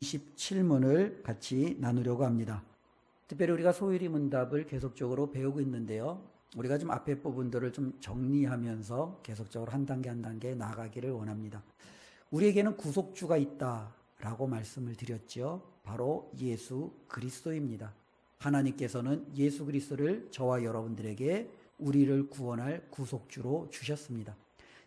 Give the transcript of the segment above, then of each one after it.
27문을 같이 나누려고 합니다. 특별히 우리가 소율이 문답을 계속적으로 배우고 있는데요. 우리가 좀 앞에 부분들을 좀 정리하면서 계속적으로 한 단계 한 단계 나가기를 원합니다. 우리에게는 구속주가 있다라고 말씀을 드렸죠. 바로 예수 그리스도입니다. 하나님께서는 예수 그리스도를 저와 여러분들에게 우리를 구원할 구속주로 주셨습니다.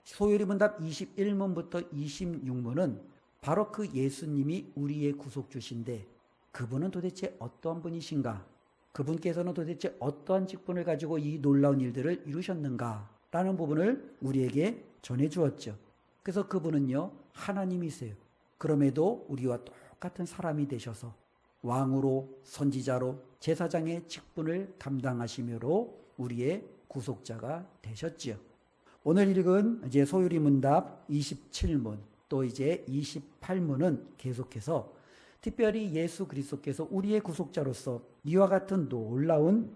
소율이 문답 21문부터 26문은 바로 그 예수님이 우리의 구속주신데 그분은 도대체 어떠한 분이신가? 그분께서는 도대체 어떠한 직분을 가지고 이 놀라운 일들을 이루셨는가? 라는 부분을 우리에게 전해주었죠. 그래서 그분은요, 하나님이세요. 그럼에도 우리와 똑같은 사람이 되셔서 왕으로, 선지자로, 제사장의 직분을 감당하시므로 우리의 구속자가 되셨지요. 오늘 읽은 이제 소율이 문답 27문, 또 이제 28문은 계속해서 특별히 예수 그리스도께서 우리의 구속자로서 이와 같은 놀라운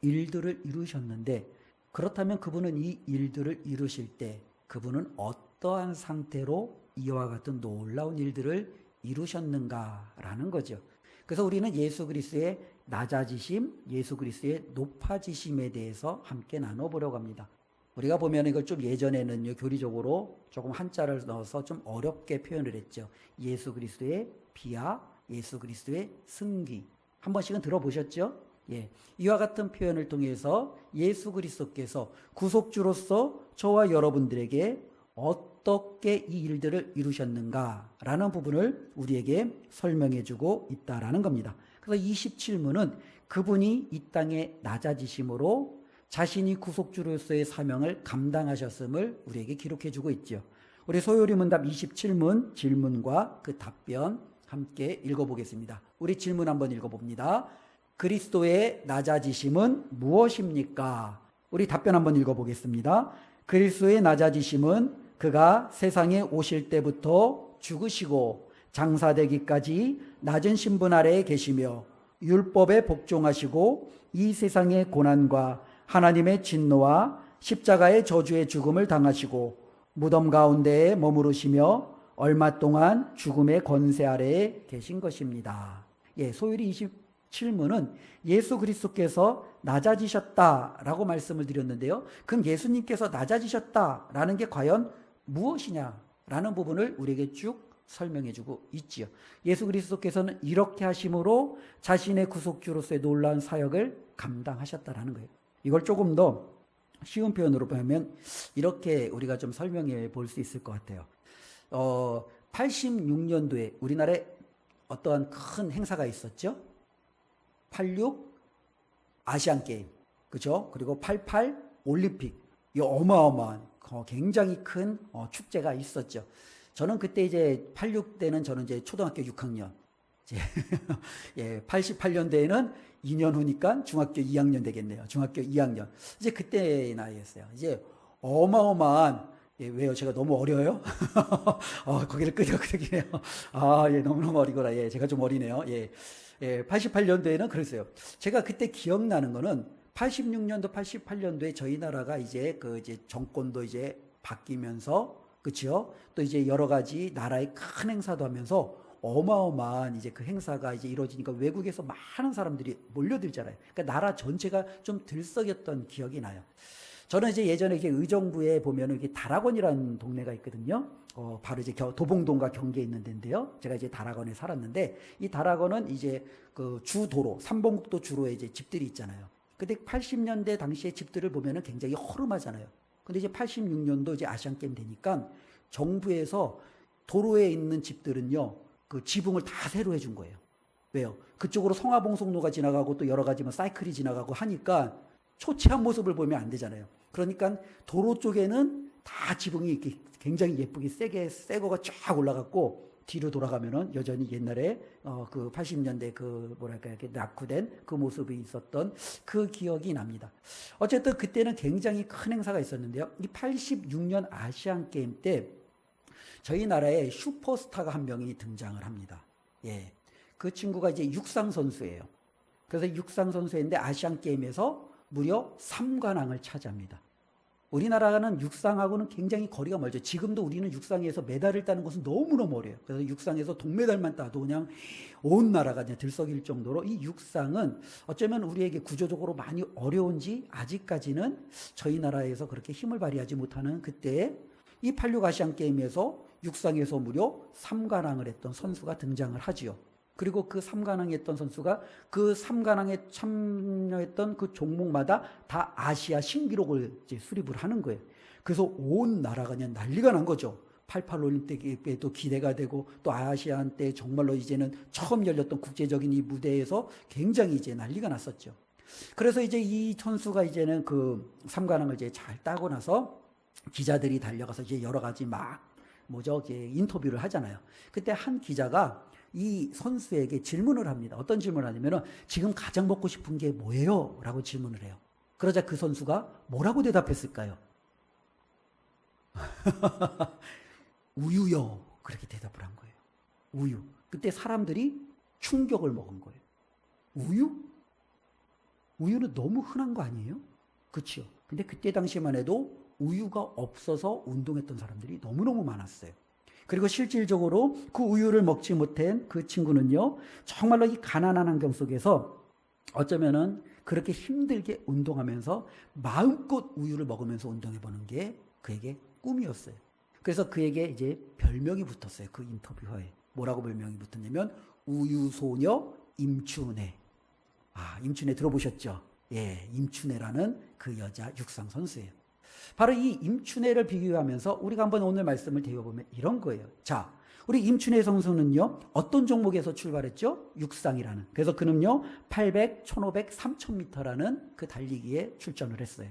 일들을 이루셨는데, 그렇다면 그분은 이 일들을 이루실 때 그분은 어떠한 상태로 이와 같은 놀라운 일들을 이루셨는가라는 거죠. 그래서 우리는 예수 그리스도의 낮아지심, 예수 그리스도의 높아지심에 대해서 함께 나눠보려고 합니다. 우리가 보면 이걸 좀 예전에는요, 교리적으로 조금 한자를 넣어서 좀 어렵게 표현을 했죠. 예수 그리스도의 비하, 예수 그리스도의 승기. 한 번씩은 들어보셨죠? 예. 이와 같은 표현을 통해서 예수 그리스도께서 구속주로서 저와 여러분들에게 어떻게 이 일들을 이루셨는가라는 부분을 우리에게 설명해 주고 있다라는 겁니다. 그래서 27문은 그분이 이 땅에 낮아지심으로 자신이 구속주로서의 사명을 감당하셨음을 우리에게 기록해 주고 있죠. 우리 소요리 문답 27문 질문과 그 답변 함께 읽어보겠습니다. 우리 질문 한번 읽어봅니다. 그리스도의 낮아지심은 무엇입니까? 우리 답변 한번 읽어보겠습니다. 그리스도의 낮아지심은 그가 세상에 오실 때부터 죽으시고 장사되기까지 낮은 신분 아래에 계시며 율법에 복종하시고 이 세상의 고난과 하나님의 진노와 십자가의 저주의 죽음을 당하시고 무덤 가운데에 머무르시며 얼마 동안 죽음의 권세 아래에 계신 것입니다. 예, 소율이 27문은 예수 그리스도께서 낮아지셨다라고 말씀을 드렸는데요. 그럼 예수님께서 낮아지셨다라는 게 과연 무엇이냐라는 부분을 우리에게 쭉 설명해 주고 있지요. 예수 그리스도께서는 이렇게 하심으로 자신의 구속주로서의 놀라운 사역을 감당하셨다라는 거예요. 이걸 조금 더 쉬운 표현으로 보면 이렇게 우리가 좀 설명해 볼 수 있을 것 같아요. 86년도에 우리나라에 어떠한 큰 행사가 있었죠? 86 아시안 게임, 그죠? 그리고 88 올림픽, 이 어마어마한 굉장히 큰 축제가 있었죠. 저는 그때 이제 86 때는 저는 이제 초등학교 6학년, 예, 88년대에는 2년 후니까 중학교 2학년 되겠네요. 중학교 2학년. 이제 그때 나이였어요. 이제 어마어마한, 예, 왜요? 제가 너무 어려요? 거기를 끄덕끄덕이네요. 아, 예, 너무너무 어리구나. 예, 제가 좀 어리네요. 예, 예, 88년도에는 그랬어요. 제가 그때 기억나는 거는 86년도, 88년도에 저희 나라가 이제 이제 정권도 이제 바뀌면서, 그쵸? 또 이제 여러 가지 나라의 큰 행사도 하면서 어마어마한 이제 그 행사가 이제 이루어지니까 외국에서 많은 사람들이 몰려들잖아요. 그러니까 나라 전체가 좀 들썩였던 기억이 나요. 저는 이제 예전에 이게 의정부에 보면은 이게 다락원이라는 동네가 있거든요. 바로 이제 도봉동과 경계에 있는 데인데요. 제가 이제 다락원에 살았는데 이 다락원은 이제 그 주도로, 삼봉국도 주로에 이제 집들이 있잖아요. 근데 80년대 당시의 집들을 보면은 굉장히 허름하잖아요. 근데 이제 86년도 이제 아시안게임 되니까 정부에서 도로에 있는 집들은요, 그 지붕을 다 새로 해준 거예요. 왜요? 그쪽으로 성화봉송로가 지나가고 또 여러 가지 뭐 사이클이 지나가고 하니까 초췌한 모습을 보면 안 되잖아요. 그러니까 도로 쪽에는 다 지붕이 이렇게 굉장히 예쁘게 새 거가 쫙 올라갔고 뒤로 돌아가면은 여전히 옛날에 그 80년대 그 뭐랄까 이렇게 낙후된 그 모습이 있었던 그 기억이 납니다. 어쨌든 그때는 굉장히 큰 행사가 있었는데요. 이 86년 아시안 게임 때 저희 나라에 슈퍼스타가 한 명이 등장을 합니다. 예. 그 친구가 이제 육상 선수예요. 그래서 육상 선수인데 아시안 게임에서 무려 3관왕을 차지합니다. 우리나라는 육상하고는 굉장히 거리가 멀죠. 지금도 우리는 육상에서 메달을 따는 것은 너무너무 어려요. 그래서 육상에서 동메달만 따도 그냥 온 나라가 그냥 들썩일 정도로 이 육상은 어쩌면 우리에게 구조적으로 많이 어려운지 아직까지는 저희 나라에서 그렇게 힘을 발휘하지 못하는 그때에 이 86 아시안 게임에서 육상에서 무려 3관왕을 했던 선수가 등장을 하지요. 그리고 그 3관왕 했던 선수가 그 3관왕에 참여했던 그 종목마다 다 아시아 신기록을 이제 수립을 하는 거예요. 그래서 온 나라가 그냥 난리가 난 거죠. 88 올림픽에도 기대가 되고 또 아시안 때 정말로 이제는 처음 열렸던 국제적인 이 무대에서 굉장히 이제 난리가 났었죠. 그래서 이제 이 선수가 이제는 그 3관왕을 이제 잘 따고 나서 기자들이 달려가서 이제 여러 가지 인터뷰를 하잖아요. 그때 한 기자가 이 선수에게 질문을 합니다. 어떤 질문을 하냐면은 지금 가장 먹고 싶은 게 뭐예요? 라고 질문을 해요. 그러자 그 선수가 뭐라고 대답했을까요? 우유요. 그렇게 대답을 한 거예요. 우유. 그때 사람들이 충격을 먹은 거예요. 우유? 우유는 너무 흔한 거 아니에요? 그렇죠. 근데 그때 당시만 해도 우유가 없어서 운동했던 사람들이 너무너무 많았어요. 그리고 실질적으로 그 우유를 먹지 못한 그 친구는요, 정말로 이 가난한 환경 속에서 어쩌면은 그렇게 힘들게 운동하면서 마음껏 우유를 먹으면서 운동해보는 게 그에게 꿈이었어요. 그래서 그에게 이제 별명이 붙었어요. 그 인터뷰에. 뭐라고 별명이 붙었냐면 우유소녀 임춘애. 아, 임춘애 들어보셨죠? 예, 임춘애라는 그 여자 육상 선수예요. 바로 이 임춘애를 비교하면서 우리가 한번 오늘 말씀을 되어보면 이런 거예요. 자, 우리 임춘애 선수는요, 어떤 종목에서 출발했죠? 육상이라는. 그래서 그는요, 800, 1500, 3000m라는 그 달리기에 출전을 했어요.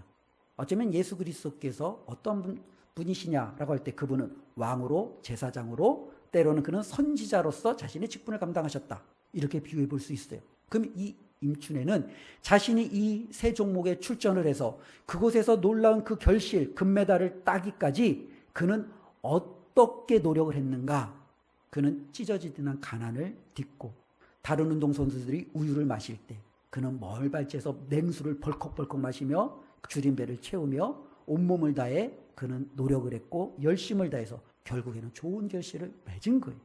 어쩌면 예수 그리스도께서 어떤 분이시냐라고 할 때 그분은 왕으로, 제사장으로, 때로는 그는 선지자로서 자신의 직분을 감당하셨다. 이렇게 비유해 볼 수 있어요. 그럼 이 임춘애는 자신이 이 세 종목에 출전을 해서 그곳에서 놀라운 그 결실, 금메달을 따기까지 그는 어떻게 노력을 했는가? 그는 찢어지듯한 가난을 딛고 다른 운동선수들이 우유를 마실 때 그는 멀발치에서 냉수를 벌컥벌컥 마시며 줄인 배를 채우며 온몸을 다해 그는 노력을 했고 열심을 다해서 결국에는 좋은 결실을 맺은 거예요.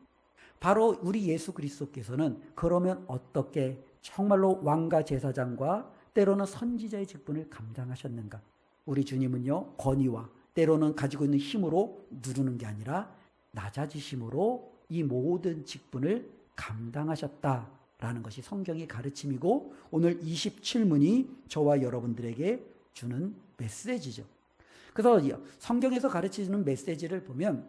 바로 우리 예수 그리스도께서는 그러면 어떻게 정말로 왕과 제사장과 때로는 선지자의 직분을 감당하셨는가? 우리 주님은요, 권위와 때로는 가지고 있는 힘으로 누르는 게 아니라 낮아지심으로 이 모든 직분을 감당하셨다라는 것이 성경의 가르침이고 오늘 27문이 저와 여러분들에게 주는 메시지죠. 그래서 성경에서 가르치는 메시지를 보면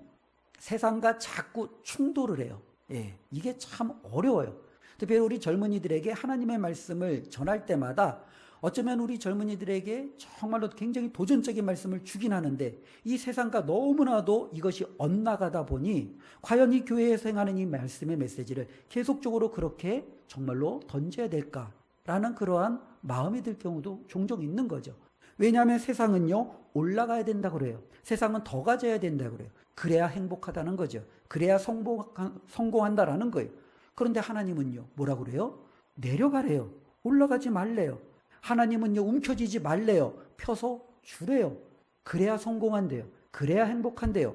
세상과 자꾸 충돌을 해요. 예, 이게 참 어려워요. 특별히 우리 젊은이들에게 하나님의 말씀을 전할 때마다 어쩌면 우리 젊은이들에게 정말로 굉장히 도전적인 말씀을 주긴 하는데 이 세상과 너무나도 이것이 엇나가다 보니 과연 이 교회에서 행하는 이 말씀의 메시지를 계속적으로 그렇게 정말로 던져야 될까라는 그러한 마음이 들 경우도 종종 있는 거죠. 왜냐하면 세상은요, 올라가야 된다고 그래요. 세상은 더 가져야 된다고 그래요. 그래야 행복하다는 거죠. 그래야 성공한다라는 거예요. 그런데 하나님은요, 뭐라고 그래요? 내려가래요. 올라가지 말래요. 하나님은요, 움켜쥐지 말래요. 펴서 주래요. 그래야 성공한대요. 그래야 행복한대요.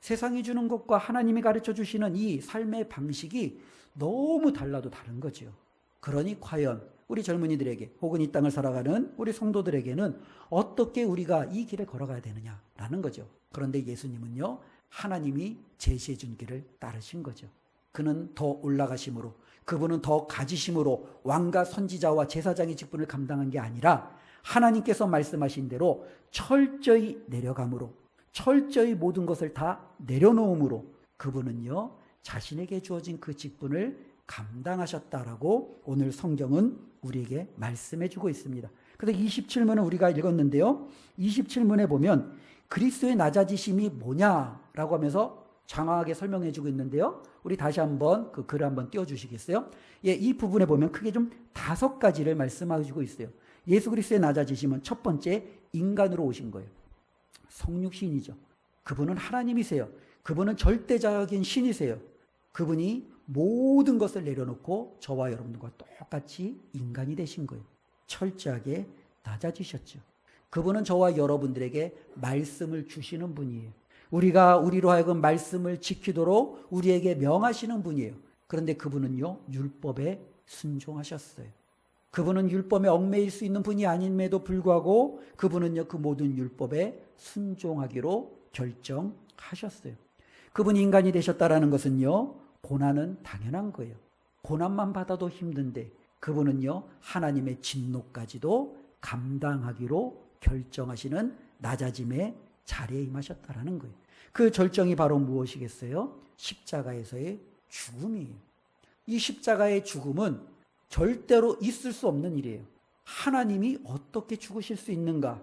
세상이 주는 것과 하나님이 가르쳐 주시는 이 삶의 방식이 너무 달라도 다른 거죠. 그러니 과연 우리 젊은이들에게 혹은 이 땅을 살아가는 우리 성도들에게는 어떻게 우리가 이 길을 걸어가야 되느냐라는 거죠. 그런데 예수님은요, 하나님이 제시해 준 길을 따르신 거죠. 그는 더 올라가심으로, 그분은 더 가지심으로 왕과 선지자와 제사장의 직분을 감당한 게 아니라 하나님께서 말씀하신 대로 철저히 내려감으로, 철저히 모든 것을 다 내려놓음으로 그분은요, 자신에게 주어진 그 직분을 감당하셨다라고 오늘 성경은 우리에게 말씀해 주고 있습니다. 그래서 27문은 우리가 읽었는데요. 27문에 보면 그리스도의 낮아지심이 뭐냐라고 하면서 장황하게 설명해 주고 있는데요. 우리 다시 한번 그 글을 한번 띄워주시겠어요? 예, 이 부분에 보면 크게 좀 5가지를 말씀해 주고 있어요. 예수 그리스도의 낮아지심은 첫 번째, 인간으로 오신 거예요. 성육신이죠. 그분은 하나님이세요. 그분은 절대적인 신이세요. 그분이 모든 것을 내려놓고 저와 여러분들과 똑같이 인간이 되신 거예요. 철저하게 낮아지셨죠. 그분은 저와 여러분들에게 말씀을 주시는 분이에요. 우리로 하여금 말씀을 지키도록 우리에게 명하시는 분이에요. 그런데 그분은요, 율법에 순종하셨어요. 그분은 율법에 얽매일 수 있는 분이 아님에도 불구하고 그분은요, 그 모든 율법에 순종하기로 결정하셨어요. 그분이 인간이 되셨다라는 것은요, 고난은 당연한 거예요. 고난만 받아도 힘든데 그분은요, 하나님의 진노까지도 감당하기로 결정하시는 낮아짐의 자리에 임하셨다라는 거예요. 그 절정이 바로 무엇이겠어요? 십자가에서의 죽음이에요. 이 십자가의 죽음은 절대로 있을 수 없는 일이에요. 하나님이 어떻게 죽으실 수 있는가?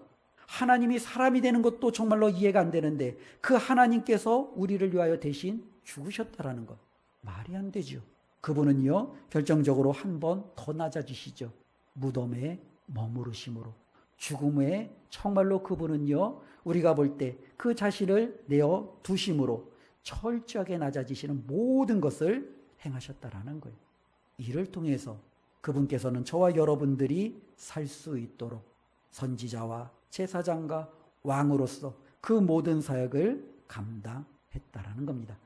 하나님이 사람이 되는 것도 정말로 이해가 안 되는데 그 하나님께서 우리를 위하여 대신 죽으셨다라는 것. 말이 안 되죠. 그분은요, 결정적으로 한 번 더 낮아지시죠. 무덤에 머무르심으로. 죽음에 정말로 그분은요, 우리가 볼 때 그 자신을 내어 두심으로 철저하게 낮아지시는 모든 것을 행하셨다라는 거예요. 이를 통해서 그분께서는 저와 여러분들이 살 수 있도록 선지자와 제사장과 왕으로서 그 모든 사역을 감당했다라는 겁니다.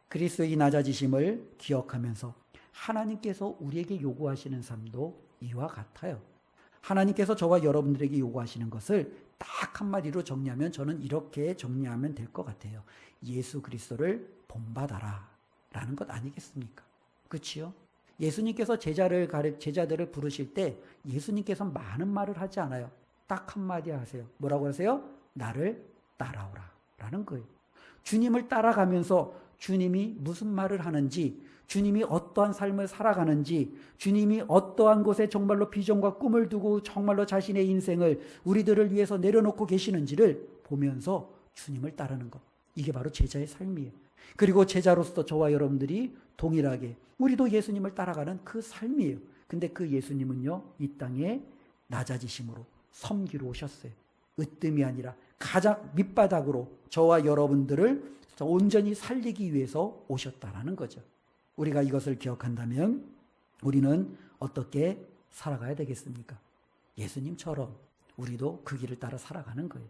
그리스도의 낮아지심을 기억하면서 하나님께서 우리에게 요구하시는 삶도 이와 같아요. 하나님께서 저와 여러분들에게 요구하시는 것을 딱 한마디로 정리하면 저는 이렇게 정리하면 될 것 같아요. 예수 그리스도를 본받아라 라는 것 아니겠습니까? 그렇지요? 예수님께서 제자들을 부르실 때 예수님께서 많은 말을 하지 않아요. 딱 한마디 하세요. 뭐라고 하세요? 나를 따라오라 라는 거예요. 주님을 따라가면서 주님이 무슨 말을 하는지, 주님이 어떠한 삶을 살아가는지, 주님이 어떠한 곳에 정말로 비전과 꿈을 두고 정말로 자신의 인생을 우리들을 위해서 내려놓고 계시는지를 보면서 주님을 따르는 것. 이게 바로 제자의 삶이에요. 그리고 제자로서 저와 여러분들이 동일하게 우리도 예수님을 따라가는 그 삶이에요. 근데 그 예수님은요, 이 땅에 낮아지심으로 섬기러 오셨어요. 으뜸이 아니라 가장 밑바닥으로 저와 여러분들을 온전히 살리기 위해서 오셨다라는 거죠. 우리가 이것을 기억한다면 우리는 어떻게 살아가야 되겠습니까? 예수님처럼 우리도 그 길을 따라 살아가는 거예요.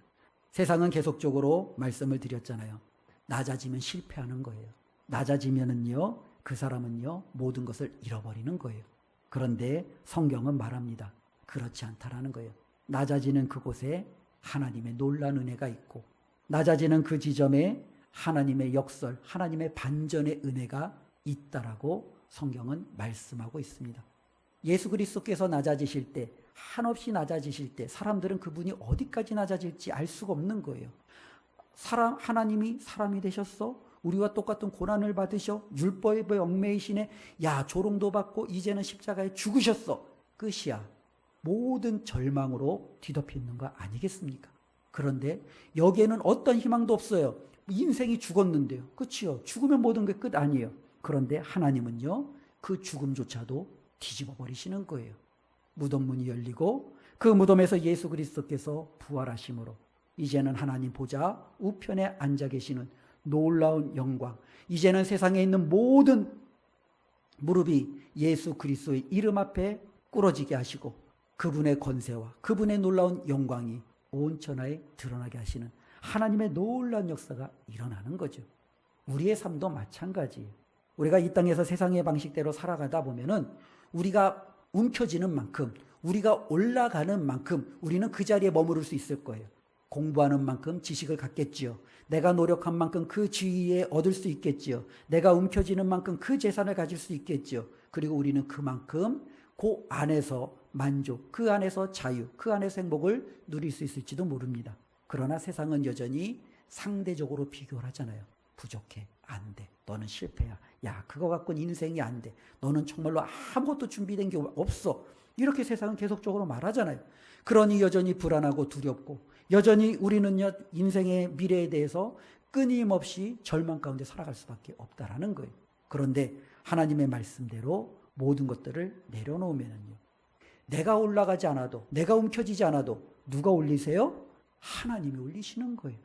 세상은 계속적으로 말씀을 드렸잖아요. 낮아지면 실패하는 거예요. 낮아지면은요, 그 사람은요, 모든 것을 잃어버리는 거예요. 그런데 성경은 말합니다. 그렇지 않다라는 거예요. 낮아지는 그곳에 하나님의 놀라운 은혜가 있고, 낮아지는 그 지점에 하나님의 역설, 하나님의 반전의 은혜가 있다라고 성경은 말씀하고 있습니다. 예수 그리스도께서 낮아지실 때, 한없이 낮아지실 때 사람들은 그분이 어디까지 낮아질지 알 수가 없는 거예요. 하나님이 사람이 되셨어? 우리와 똑같은 고난을 받으셔? 율법에 얽매이시네? 야, 조롱도 받고 이제는 십자가에 죽으셨어. 끝이야. 모든 절망으로 뒤덮여 있는 거 아니겠습니까? 그런데 여기에는 어떤 희망도 없어요. 인생이 죽었는데요. 그렇지요. 죽으면 모든 게 끝 아니에요. 그런데 하나님은요, 그 죽음조차도 뒤집어 버리시는 거예요. 무덤 문이 열리고 그 무덤에서 예수 그리스도께서 부활하심으로 이제는 하나님 보좌 우편에 앉아 계시는 놀라운 영광, 이제는 세상에 있는 모든 무릎이 예수 그리스도의 이름 앞에 꿇어지게 하시고 그분의 권세와 그분의 놀라운 영광이 온 천하에 드러나게 하시는 하나님의 놀라운 역사가 일어나는 거죠. 우리의 삶도 마찬가지예요. 우리가 이 땅에서 세상의 방식대로 살아가다 보면은 우리가 움켜쥐는 만큼, 우리가 올라가는 만큼 우리는 그 자리에 머무를 수 있을 거예요. 공부하는 만큼 지식을 갖겠지요. 내가 노력한 만큼 그 지위에 얻을 수 있겠지요. 내가 움켜쥐는 만큼 그 재산을 가질 수 있겠지요. 그리고 우리는 그만큼 그 안에서 만족, 그 안에서 자유, 그 안에서 행복을 누릴 수 있을지도 모릅니다. 그러나 세상은 여전히 상대적으로 비교를 하잖아요. 부족해, 안 돼, 너는 실패야, 야, 그거 갖고는 인생이 안 돼, 너는 정말로 아무것도 준비된 게 없어, 이렇게 세상은 계속적으로 말하잖아요. 그러니 여전히 불안하고 두렵고 여전히 우리는요, 인생의 미래에 대해서 끊임없이 절망 가운데 살아갈 수밖에 없다라는 거예요. 그런데 하나님의 말씀대로 모든 것들을 내려놓으면요, 내가 올라가지 않아도, 내가 움켜쥐지 않아도 누가 올리세요? 하나님이 올리시는 거예요.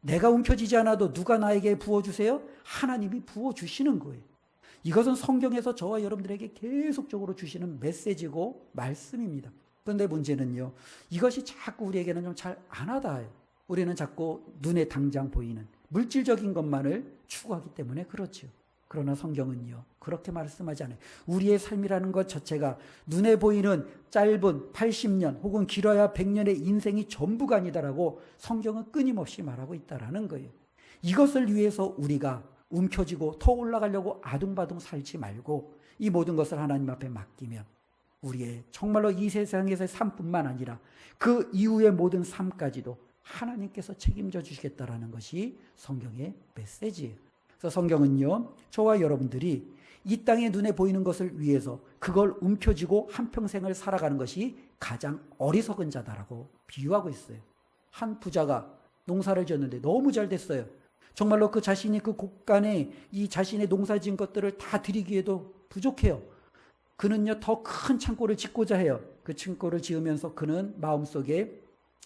내가 움켜쥐지 않아도 누가 나에게 부어주세요? 하나님이 부어주시는 거예요. 이것은 성경에서 저와 여러분들에게 계속적으로 주시는 메시지고 말씀입니다. 그런데 문제는요, 이것이 자꾸 우리에게는 좀 잘 안 와닿아요. 우리는 자꾸 눈에 당장 보이는 물질적인 것만을 추구하기 때문에 그렇죠. 그러나 성경은요, 그렇게 말씀하지 않아요. 우리의 삶이라는 것 자체가 눈에 보이는 짧은 80년 혹은 길어야 100년의 인생이 전부가 아니다라고 성경은 끊임없이 말하고 있다라는 거예요. 이것을 위해서 우리가 움켜쥐고 더 올라가려고 아둥바둥 살지 말고 이 모든 것을 하나님 앞에 맡기면 우리의 정말로 이 세상에서의 삶뿐만 아니라 그 이후의 모든 삶까지도 하나님께서 책임져 주시겠다라는 것이 성경의 메시지예요. 그래서 성경은요, 저와 여러분들이 이 땅에 눈에 보이는 것을 위해서 그걸 움켜쥐고 한평생을 살아가는 것이 가장 어리석은 자다라고 비유하고 있어요. 한 부자가 농사를 지었는데 너무 잘 됐어요. 정말로 그 자신이 그 곳간에 이 자신의 농사 지은 것들을 다 드리기에도 부족해요. 그는요, 더 큰 창고를 짓고자 해요. 그 창고를 지으면서 그는 마음속에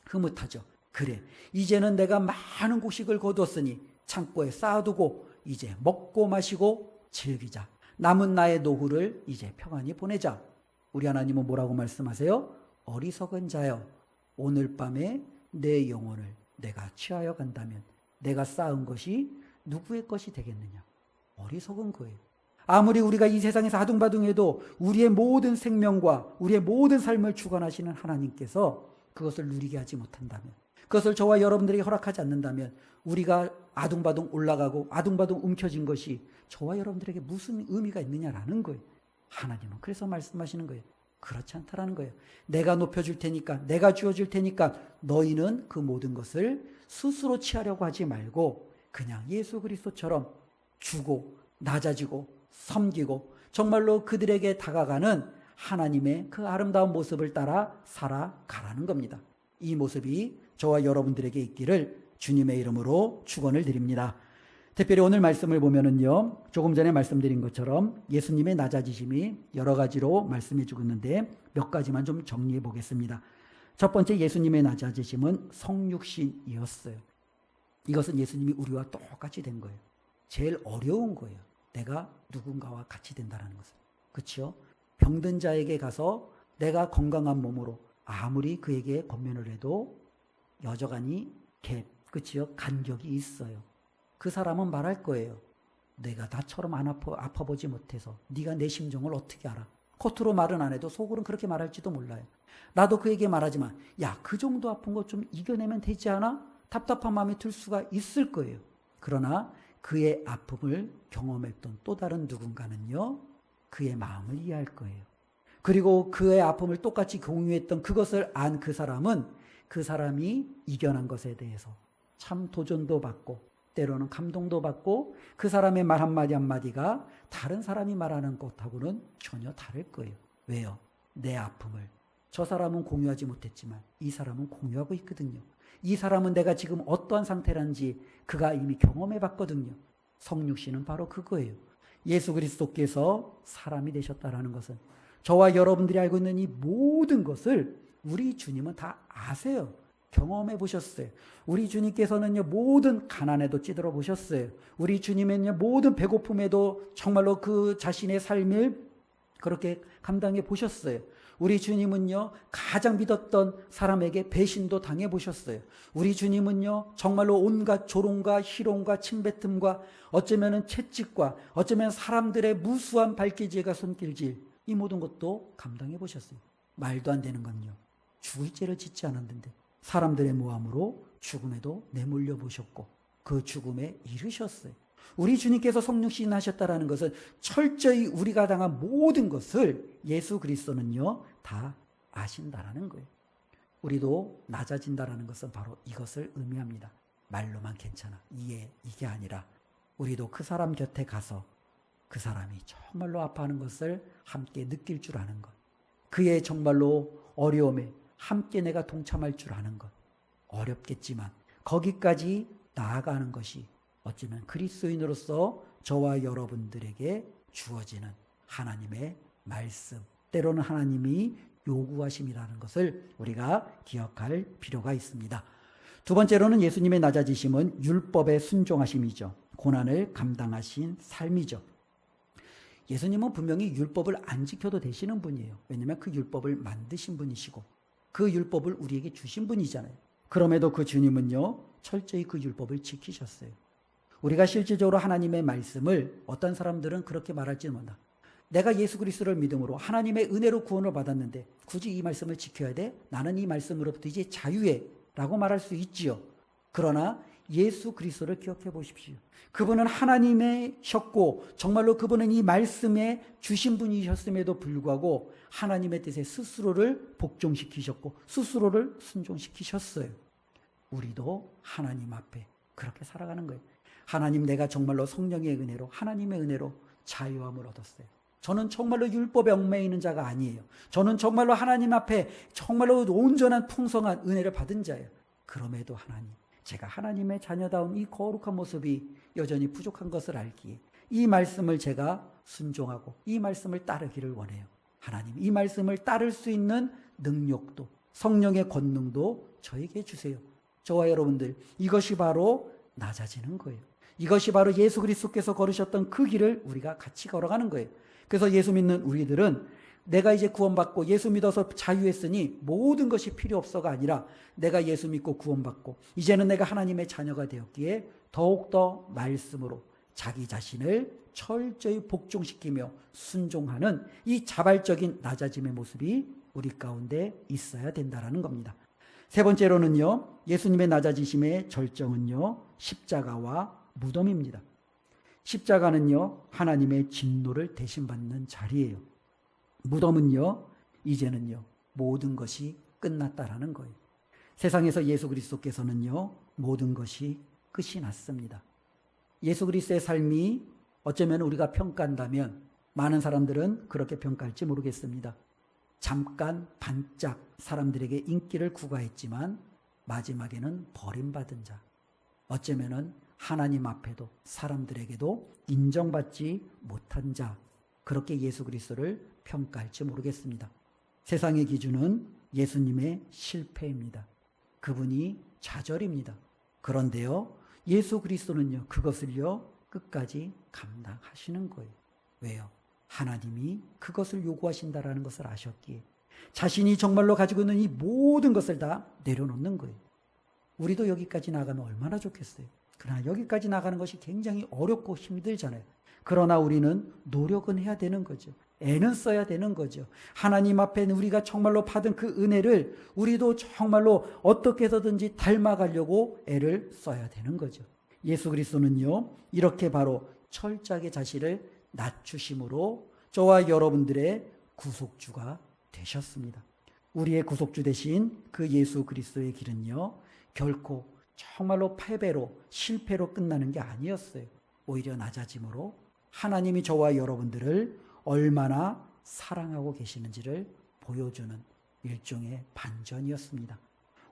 흐뭇하죠. 그래, 이제는 내가 많은 곡식을 거두었으니 창고에 쌓아두고 이제 먹고 마시고 즐기자. 남은 나의 노후를 이제 평안히 보내자. 우리 하나님은 뭐라고 말씀하세요? 어리석은 자여, 오늘 밤에 내 영혼을 내가 취하여 간다면 내가 쌓은 것이 누구의 것이 되겠느냐? 어리석은 거예요. 아무리 우리가 이 세상에서 아둥바둥해도 우리의 모든 생명과 우리의 모든 삶을 주관하시는 하나님께서 그것을 누리게 하지 못한다면, 그것을 저와 여러분들에게 허락하지 않는다면 우리가 아둥바둥 올라가고 아둥바둥 움켜진 것이 저와 여러분들에게 무슨 의미가 있느냐라는 거예요. 하나님은 그래서 말씀하시는 거예요. 그렇지 않다라는 거예요. 내가 높여줄 테니까, 내가 주어줄 테니까 너희는 그 모든 것을 스스로 취하려고 하지 말고 그냥 예수 그리스도처럼 주고 낮아지고 섬기고 정말로 그들에게 다가가는 하나님의 그 아름다운 모습을 따라 살아가라는 겁니다. 이 모습이 저와 여러분들에게 있기를 주님의 이름으로 축원을 드립니다. 특별히 오늘 말씀을 보면은요, 조금 전에 말씀드린 것처럼 예수님의 낮아지심이 여러 가지로 말씀해 주고 있는데 몇 가지만 좀 정리해 보겠습니다. 첫 번째, 예수님의 낮아지심은 성육신이었어요. 이것은 예수님이 우리와 똑같이 된 거예요. 제일 어려운 거예요. 내가 누군가와 같이 된다는 것은. 그렇죠? 병든 자에게 가서 내가 건강한 몸으로 아무리 그에게 권면을 해도 여전히 그렇죠? 간격이 있어요. 그 사람은 말할 거예요. 내가 나처럼 안 아파보지 못해서 네가 내 심정을 어떻게 알아? 겉으로 말은 안 해도 속으로는 그렇게 말할지도 몰라요. 나도 그에게 말하지만 야, 그 정도 아픈 거 좀 이겨내면 되지 않아? 답답한 마음이 들 수가 있을 거예요. 그러나 그의 아픔을 경험했던 또 다른 누군가는요, 그의 마음을 이해할 거예요. 그리고 그의 아픔을 똑같이 공유했던 그것을 안 그 사람은 그 사람이 이겨낸 것에 대해서 참 도전도 받고 때로는 감동도 받고 그 사람의 말 한마디 한마디가 다른 사람이 말하는 것하고는 전혀 다를 거예요. 왜요? 내 아픔을 저 사람은 공유하지 못했지만 이 사람은 공유하고 있거든요. 이 사람은 내가 지금 어떠한 상태란지 그가 이미 경험해 봤거든요. 성육신은 바로 그거예요. 예수 그리스도께서 사람이 되셨다라는 것은 저와 여러분들이 알고 있는 이 모든 것을 우리 주님은 다 아세요. 경험해 보셨어요. 우리 주님께서는요, 모든 가난에도 찌들어 보셨어요. 우리 주님은요, 모든 배고픔에도 정말로 그 자신의 삶을 그렇게 감당해 보셨어요. 우리 주님은요, 가장 믿었던 사람에게 배신도 당해 보셨어요. 우리 주님은요, 정말로 온갖 조롱과 희롱과 침뱉음과 어쩌면은 채찍과 어쩌면 사람들의 무수한 발길질과 손길질, 이 모든 것도 감당해 보셨어요. 말도 안 되는 건요, 죽을 죄를 짓지 않았는데 사람들의 모함으로 죽음에도 내몰려 보셨고 그 죽음에 이르셨어요. 우리 주님께서 성육신 하셨다라는 것은 철저히 우리가 당한 모든 것을 예수 그리스도는요, 다 아신다라는 거예요. 우리도 낮아진다라는 것은 바로 이것을 의미합니다. 말로만 괜찮아, 이게 아니라 우리도 그 사람 곁에 가서 그 사람이 정말로 아파하는 것을 함께 느낄 줄 아는 것, 그의 정말로 어려움에 함께 내가 동참할 줄 아는 것, 어렵겠지만 거기까지 나아가는 것이 어쩌면 그리스도인으로서 저와 여러분들에게 주어지는 하나님의 말씀, 때로는 하나님이 요구하심이라는 것을 우리가 기억할 필요가 있습니다. 두 번째로는 예수님의 낮아지심은 율법의 순종하심이죠. 고난을 감당하신 삶이죠. 예수님은 분명히 율법을 안 지켜도 되시는 분이에요. 왜냐하면 그 율법을 만드신 분이시고 그 율법을 우리에게 주신 분이잖아요. 그럼에도 그 주님은요, 철저히 그 율법을 지키셨어요. 우리가 실질적으로 하나님의 말씀을 어떤 사람들은 그렇게 말할지 몰라. 내가 예수 그리스도를 믿음으로 하나님의 은혜로 구원을 받았는데 굳이 이 말씀을 지켜야 돼? 나는 이 말씀으로부터 이제 자유해 라고 말할 수 있지요. 그러나 예수 그리스도를 기억해 보십시오. 그분은 하나님이셨고 정말로 그분은 이 말씀에 주신 분이셨음에도 불구하고 하나님의 뜻에 스스로를 복종시키셨고 스스로를 순종시키셨어요. 우리도 하나님 앞에 그렇게 살아가는 거예요. 하나님, 내가 정말로 성령의 은혜로 하나님의 은혜로 자유함을 얻었어요. 저는 정말로 율법에 얽매여 있는 자가 아니에요. 저는 정말로 하나님 앞에 정말로 온전한 풍성한 은혜를 받은 자예요. 그럼에도 하나님, 제가 하나님의 자녀다움 이 거룩한 모습이 여전히 부족한 것을 알기에 이 말씀을 제가 순종하고 이 말씀을 따르기를 원해요. 하나님, 이 말씀을 따를 수 있는 능력도 성령의 권능도 저에게 주세요. 저와 여러분들, 이것이 바로 낮아지는 거예요. 이것이 바로 예수 그리스도께서 걸으셨던 그 길을 우리가 같이 걸어가는 거예요. 그래서 예수 믿는 우리들은 내가 이제 구원받고 예수 믿어서 자유했으니 모든 것이 필요 없어가 아니라 내가 예수 믿고 구원받고 이제는 내가 하나님의 자녀가 되었기에 더욱더 말씀으로 자기 자신을 철저히 복종시키며 순종하는 이 자발적인 낮아짐의 모습이 우리 가운데 있어야 된다라는 겁니다. 세 번째로는요, 예수님의 낮아지심의 절정은요, 십자가와 무덤입니다. 십자가는요, 하나님의 진노를 대신받는 자리예요. 무덤은요, 이제는요, 모든 것이 끝났다라는 거예요. 세상에서 예수 그리스도께서는요, 모든 것이 끝이 났습니다. 예수 그리스도의 삶이 어쩌면 우리가 평가한다면 많은 사람들은 그렇게 평가할지 모르겠습니다. 잠깐 반짝 사람들에게 인기를 구가했지만 마지막에는 버림받은 자, 어쩌면은 하나님 앞에도 사람들에게도 인정받지 못한 자, 그렇게 예수 그리스도를 평가할지 모르겠습니다. 세상의 기준은 예수님의 실패입니다. 그분이 좌절입니다. 그런데요, 예수 그리스도는요, 그것을요, 끝까지 감당하시는 거예요. 왜요? 하나님이 그것을 요구하신다라는 것을 아셨기에 자신이 정말로 가지고 있는 이 모든 것을 다 내려놓는 거예요. 우리도 여기까지 나가면 얼마나 좋겠어요. 그러나 여기까지 나가는 것이 굉장히 어렵고 힘들잖아요. 그러나 우리는 노력은 해야 되는 거죠. 애는 써야 되는 거죠. 하나님 앞에 우리가 정말로 받은 그 은혜를 우리도 정말로 어떻게 해서든지 닮아가려고 애를 써야 되는 거죠. 예수 그리스도는요, 이렇게 바로 철저하게 자신을 낮추심으로 저와 여러분들의 구속주가 되셨습니다. 우리의 구속주 되신 그 예수 그리스도의 길은요, 결코 정말로 패배로 실패로 끝나는 게 아니었어요. 오히려 낮아짐으로 하나님이 저와 여러분들을 얼마나 사랑하고 계시는지를 보여주는 일종의 반전이었습니다.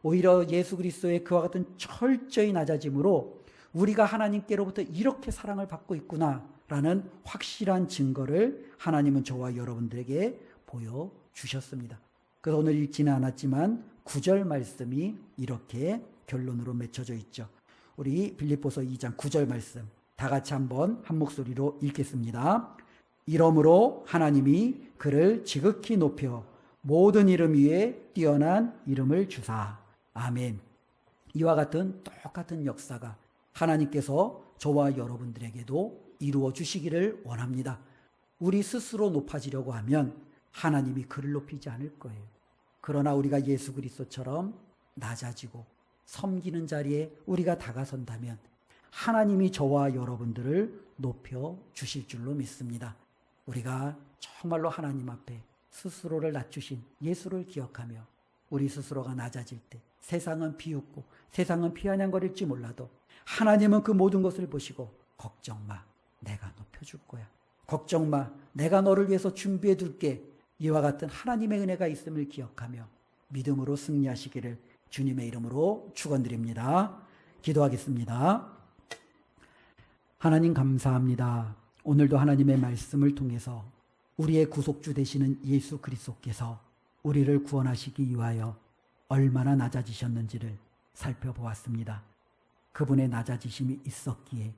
오히려 예수 그리스도의 그와 같은 철저히 낮아짐으로 우리가 하나님께로부터 이렇게 사랑을 받고 있구나라는 확실한 증거를 하나님은 저와 여러분들에게 보여주셨습니다. 그래서 오늘 읽지는 않았지만 9절 말씀이 이렇게 결론으로 맺혀져 있죠. 우리 빌립보서 2장 9절 말씀 다 같이 한번 한 목소리로 읽겠습니다. 이러므로 하나님이 그를 지극히 높여 모든 이름 위에 뛰어난 이름을 주사. 아멘. 이와 같은 똑같은 역사가 하나님께서 저와 여러분들에게도 이루어 주시기를 원합니다. 우리 스스로 높아지려고 하면 하나님이 그를 높이지 않을 거예요. 그러나 우리가 예수 그리스도처럼 낮아지고 섬기는 자리에 우리가 다가선다면 하나님이 저와 여러분들을 높여 주실 줄로 믿습니다. 우리가 정말로 하나님 앞에 스스로를 낮추신 예수를 기억하며 우리 스스로가 낮아질 때 세상은 비웃고 세상은 비아냥거릴지 몰라도 하나님은 그 모든 것을 보시고 걱정 마, 내가 높여줄 거야. 걱정 마, 내가 너를 위해서 준비해 둘게. 이와 같은 하나님의 은혜가 있음을 기억하며 믿음으로 승리하시기를 주님의 이름으로 축원드립니다. 기도하겠습니다. 하나님 감사합니다. 오늘도 하나님의 말씀을 통해서 우리의 구속주 되시는 예수 그리스도께서 우리를 구원하시기 위하여 얼마나 낮아지셨는지를 살펴보았습니다. 그분의 낮아지심이 있었기에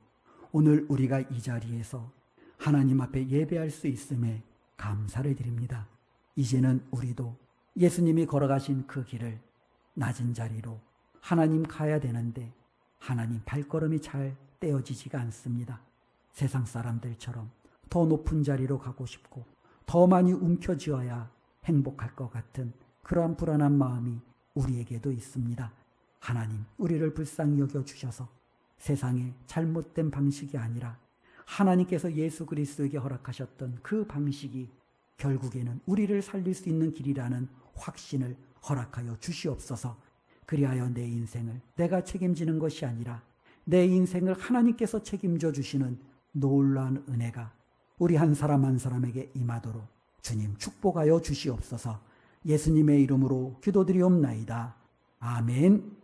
오늘 우리가 이 자리에서 하나님 앞에 예배할 수 있음에 감사를 드립니다. 이제는 우리도 예수님이 걸어가신 그 길을 낮은 자리로 하나님 가야 되는데 하나님 발걸음이 잘 떼어지지가 않습니다. 세상 사람들처럼 더 높은 자리로 가고 싶고 더 많이 움켜쥐어야 행복할 것 같은 그러한 불안한 마음이 우리에게도 있습니다. 하나님, 우리를 불쌍히 여겨주셔서 세상의 잘못된 방식이 아니라 하나님께서 예수 그리스도에게 허락하셨던 그 방식이 결국에는 우리를 살릴 수 있는 길이라는 확신을 허락하여 주시옵소서. 그리하여 내 인생을 내가 책임지는 것이 아니라 내 인생을 하나님께서 책임져 주시는 놀라운 은혜가 우리 한 사람 한 사람에게 임하도록 주님 축복하여 주시옵소서. 예수님의 이름으로 기도드리옵나이다. 아멘.